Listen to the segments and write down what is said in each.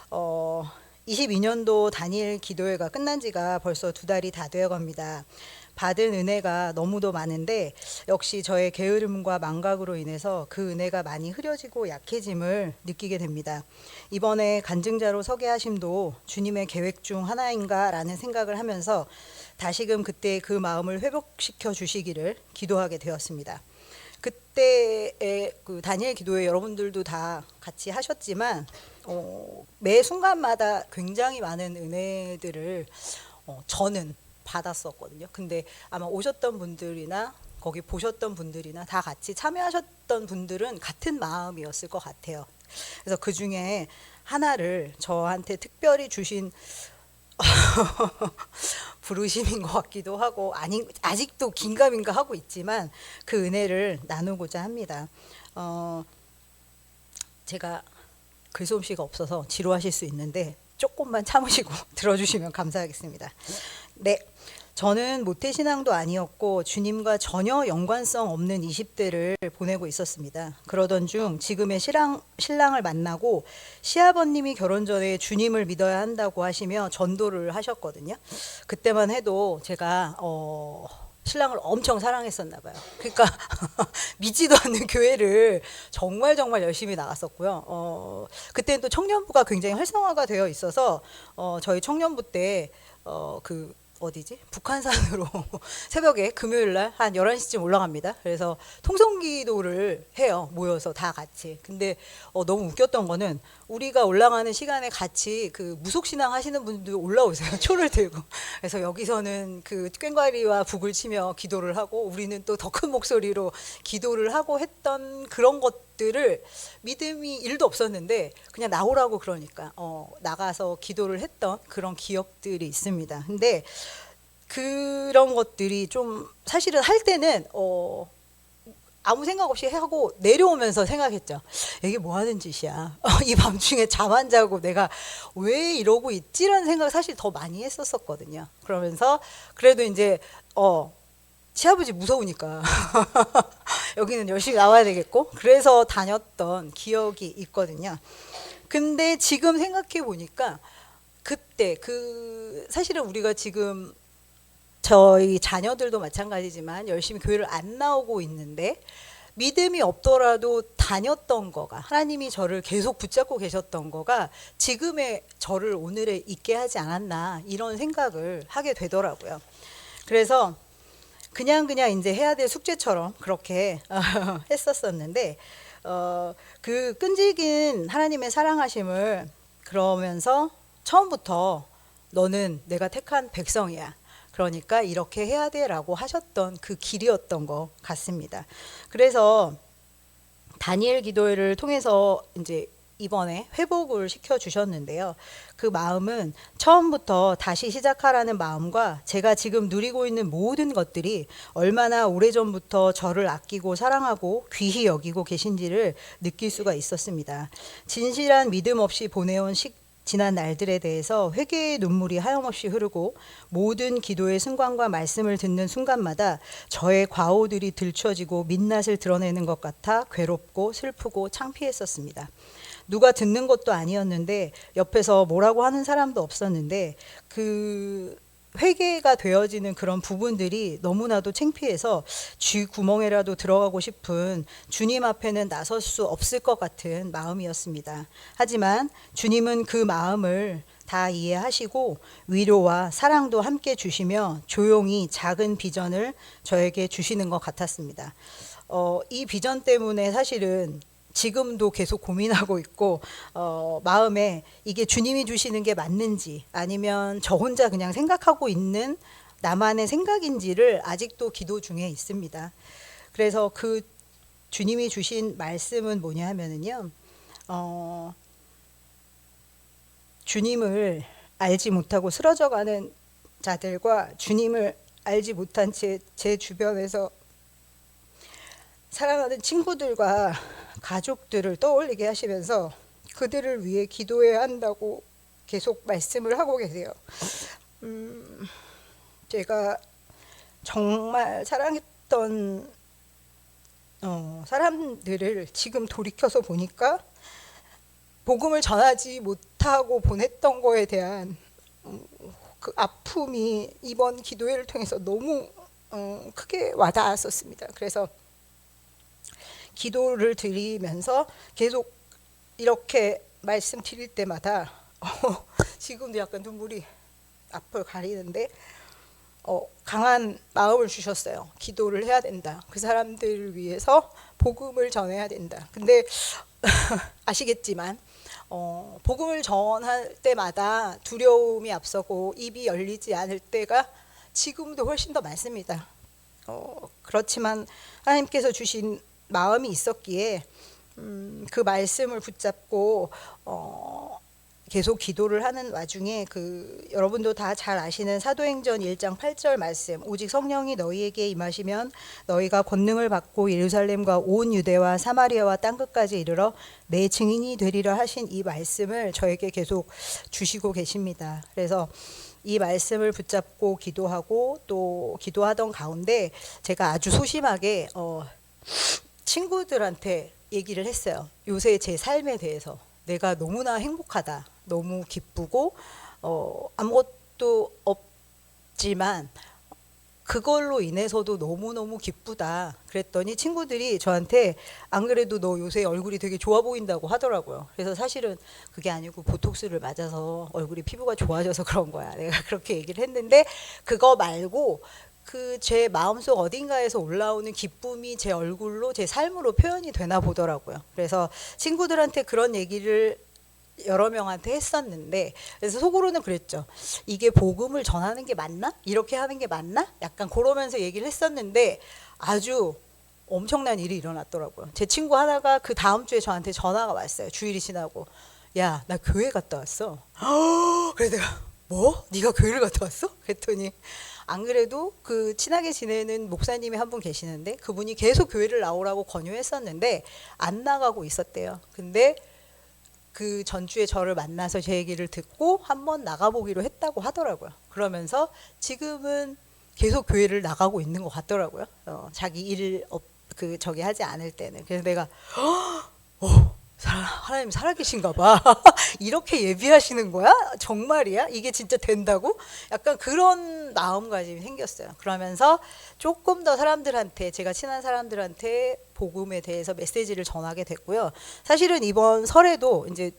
어, 22년도 단일 기도회가 끝난 지가 벌써 2달이 다 되어 갑니다. 받은 은혜가 너무도 많은데 역시 저의 게으름과 망각으로 인해서 그 은혜가 많이 흐려지고 약해짐을 느끼게 됩니다. 이번에 간증자로 서게 하심도 주님의 계획 중 하나인가라는 생각을 하면서 다시금 그때 그 마음을 회복시켜 주시기를 기도하게 되었습니다. 그때의 그 다니엘 기도회 여러분들도 다 같이 하셨지만 매 순간마다 굉장히 많은 은혜들을 저는 받았었거든요. 근데 아마 오셨던 분들이나 거기 보셨던 분들이나 다 같이 참여하셨던 분들은 같은 마음이었을 것 같아요. 그래서 그 중에 하나를 저한테 특별히 주신 부르심인 것 같기도 하고 아니 아직도 긴가민가 하고 있지만 그 은혜를 나누고자 합니다. 제가 글솜씨가 없어서 지루하실 수 있는데 조금만 참으시고 들어주시면 감사하겠습니다. 네, 저는 모태신앙도 아니었고 주님과 전혀 연관성 없는 20대를 보내고 있었습니다. 그러던 중 지금의 신랑을 만나고 시아버님이 결혼 전에 주님을 믿어야 한다고 하시며 전도를 하셨거든요. 그때만 해도 제가 신랑을 엄청 사랑했었나 봐요. 그러니까 믿지도 않는 교회를 정말 정말 열심히 나갔었고요. 그때는 또 청년부가 굉장히 활성화가 되어 있어서 저희 청년부 때 그 어디지? 북한산으로 새벽에 금요일 날 한 11시쯤 올라갑니다. 그래서 통성기도를 해요. 모여서 다 같이. 근데 너무 웃겼던 거는 우리가 올라가는 시간에 같이 그 무속신앙 하시는 분들 올라오세요. 초를 들고. 그래서 여기서는 그 꽹과리와 북을 치며 기도를 하고 우리는 또 더 큰 목소리로 기도를 하고 했던 그런 것들을 믿음이 1도 없었는데 그냥 나오라고 그러니까 나가서 기도를 했던 그런 기억들이 있습니다. 근데 그런 것들이 좀 사실은 할 때는 아무 생각 없이 하고 내려오면서 생각했죠. 이게 뭐 하는 짓이야. 이 밤중에 잠 안 자고 내가 왜 이러고 있지라는 생각을 사실 더 많이 했었거든요. 그러면서 그래도 이제 시아버지 무서우니까 여기는 열심히 나와야 되겠고 그래서 다녔던 기억이 있거든요. 근데 지금 생각해 보니까 그때 그 사실은 우리가 지금 저희 자녀들도 마찬가지지만 열심히 교회를 안 나오고 있는데 믿음이 없더라도 다녔던 거가 하나님이 저를 계속 붙잡고 계셨던 거가 지금의 저를 오늘에 있게 하지 않았나 이런 생각을 하게 되더라고요. 그래서 그냥 이제 해야 될 숙제처럼 그렇게 했었었는데 그 끈질긴 하나님의 사랑하심을 그러면서 처음부터 너는 내가 택한 백성이야. 그러니까 이렇게 해야 돼라고 하셨던 그 길이었던 것 같습니다. 그래서 다니엘 기도회를 통해서 이제 이번에 회복을 시켜 주셨는데요. 그 마음은 처음부터 다시 시작하라는 마음과 제가 지금 누리고 있는 모든 것들이 얼마나 오래전부터 저를 아끼고 사랑하고 귀히 여기고 계신지를 느낄 수가 있었습니다. 진실한 믿음 없이 보내온 지난 날들에 대해서 회개의 눈물이 하염없이 흐르고 모든 기도의 순간과 말씀을 듣는 순간마다 저의 과오들이 들춰지고 민낯을 드러내는 것 같아 괴롭고 슬프고 창피했었습니다. 누가 듣는 것도 아니었는데 옆에서 뭐라고 하는 사람도 없었는데 그 회개가 되어지는 그런 부분들이 너무나도 창피해서 쥐 구멍에라도 들어가고 싶은 주님 앞에는 나설 수 없을 것 같은 마음이었습니다. 하지만 주님은 그 마음을 다 이해하시고 위로와 사랑도 함께 주시며 조용히 작은 비전을 저에게 주시는 것 같았습니다. 이 비전 때문에 사실은 지금도 계속 고민하고 있고 마음에 이게 주님이 주시는 게 맞는지 아니면 저 혼자 그냥 생각하고 있는 나만의 생각인지를 아직도 기도 중에 있습니다. 그래서 그 주님이 주신 말씀은 뭐냐 하면은요, 주님을 알지 못하고 쓰러져가는 자들과 주님을 알지 못한 제 주변에서 사랑하는 친구들과 가족들을 떠올리게 하시면서 그들을 위해 기도해야 한다고 계속 말씀을 하고 계세요. 제가 정말 사랑했던 사람들을 지금 돌이켜서 보니까 복음을 전하지 못하고 보냈던 거에 대한 그 아픔이 이번 기도회를 통해서 너무 크게 와닿았었습니다. 그래서 기도를 드리면서 계속 이렇게 말씀드릴 때마다 지금도 약간 눈물이 앞을 가리는데 강한 마음을 주셨어요. 기도를 해야 된다. 그 사람들을 위해서 복음을 전해야 된다. 근데 아시겠지만 복음을 전할 때마다 두려움이 앞서고 입이 열리지 않을 때가 지금도 훨씬 더 많습니다. 그렇지만 하나님께서 주신 마음이 있었기에 그 말씀을 붙잡고 계속 기도를 하는 와중에 여러분도 다 잘 아시는 사도행전 1장 8절 말씀, 오직 성령이 너희에게 임하시면 너희가 권능을 받고 예루살렘과 온 유대와 사마리아와 땅끝까지 이르러 내 증인이 되리라 하신 이 말씀을 저에게 계속 주시고 계십니다. 그래서 이 말씀을 붙잡고 기도하고 또 기도하던 가운데 제가 아주 소심하게 친구들한테 얘기를 했어요. 요새 제 삶에 대해서 내가 너무나 행복하다, 너무 기쁘고 아무것도 없지만 그걸로 인해서도 너무너무 기쁘다 그랬더니 친구들이 저한테 안 그래도 너 요새 얼굴이 되게 좋아 보인다고 하더라고요. 그래서 사실은 그게 아니고 보톡스를 맞아서 얼굴이 피부가 좋아져서 그런 거야. 내가 그렇게 얘기를 했는데 그거 말고 제 마음속 어딘가에서 올라오는 기쁨이 제 얼굴로 제 삶으로 표현이 되나 보더라고요. 그래서 친구들한테 그런 얘기를 여러 명한테 했었는데 그래서 속으로는 그랬죠. 이게 복음을 전하는 게 맞나? 이렇게 하는 게 맞나? 약간 그러면서 얘기를 했었는데 아주 엄청난 일이 일어났더라고요. 제 친구 하나가 그 다음 주에 저한테 전화가 왔어요. 주일이 지나고 야, 나 교회 갔다 왔어. 그래서 내가 뭐? 네가 교회를 갔다 왔어? 그랬더니 안 그래도 친하게 지내는 목사님이 한 분 계시는데 그분이 계속 교회를 나오라고 권유했었는데 안 나가고 있었대요. 근데 그 전주에 저를 만나서 제 얘기를 듣고 한번 나가보기로 했다고 하더라고요. 그러면서 지금은 계속 교회를 나가고 있는 것 같더라고요. 자기 일 저기 하지 않을 때는. 그래서 내가 하나님 살아계신가 봐. 이렇게 예비하시는 거야? 정말이야? 이게 진짜 된다고? 약간 그런 마음가짐이 생겼어요. 그러면서 조금 더 사람들한테, 제가 친한 사람들한테 복음에 대해서 메시지를 전하게 됐고요. 사실은 이번 설에도 이제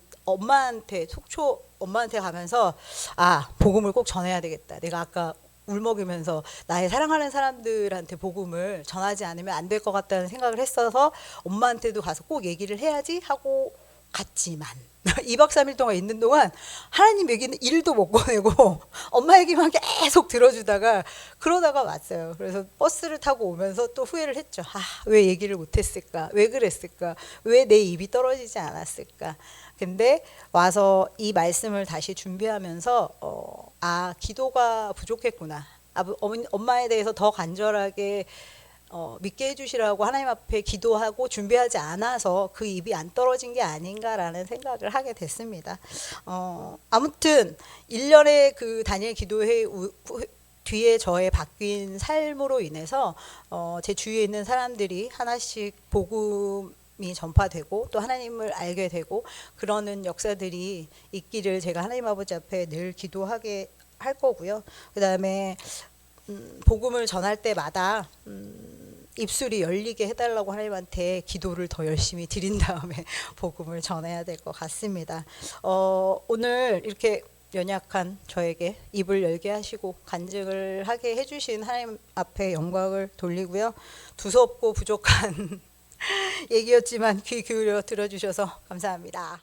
속초 엄마한테 가면서 복음을 꼭 전해야 되겠다. 내가 아까 울먹이면서 나의 사랑하는 사람들한테 복음을 전하지 않으면 안 될 것 같다는 생각을 했어서 엄마한테도 가서 꼭 얘기를 해야지 하고 갔지만 2박 3일 동안 있는 동안 하나님 얘기는 1도 못 꺼내고 엄마 얘기만 계속 들어주다가 그러다가 왔어요. 그래서 버스를 타고 오면서 또 후회를 했죠. 왜 얘기를 못했을까? 왜 그랬을까? 왜 내 입이 떨어지지 않았을까? 근데 와서 이 말씀을 다시 준비하면서 기도가 부족했구나. 엄마에 대해서 더 간절하게 믿게 해주시라고 하나님 앞에 기도하고 준비하지 않아서 그 입이 안 떨어진 게 아닌가라는 생각을 하게 됐습니다. 아무튼 1년의 그 다니엘 기도회 뒤에 저의 바뀐 삶으로 인해서 제 주위에 있는 사람들이 하나씩 복음이 전파되고 또 하나님을 알게 되고 그러는 역사들이 있기를 제가 하나님 아버지 앞에 늘 기도하게 할 거고요. 그 다음에 복음을 전할 때마다 입술이 열리게 해달라고 하나님한테 기도를 더 열심히 드린 다음에 복음을 전해야 될 것 같습니다. 오늘 이렇게 연약한 저에게 입을 열게 하시고 간증을 하게 해주신 하나님 앞에 영광을 돌리고요. 두서없고 부족한 얘기였지만 귀 기울여 들어주셔서 감사합니다.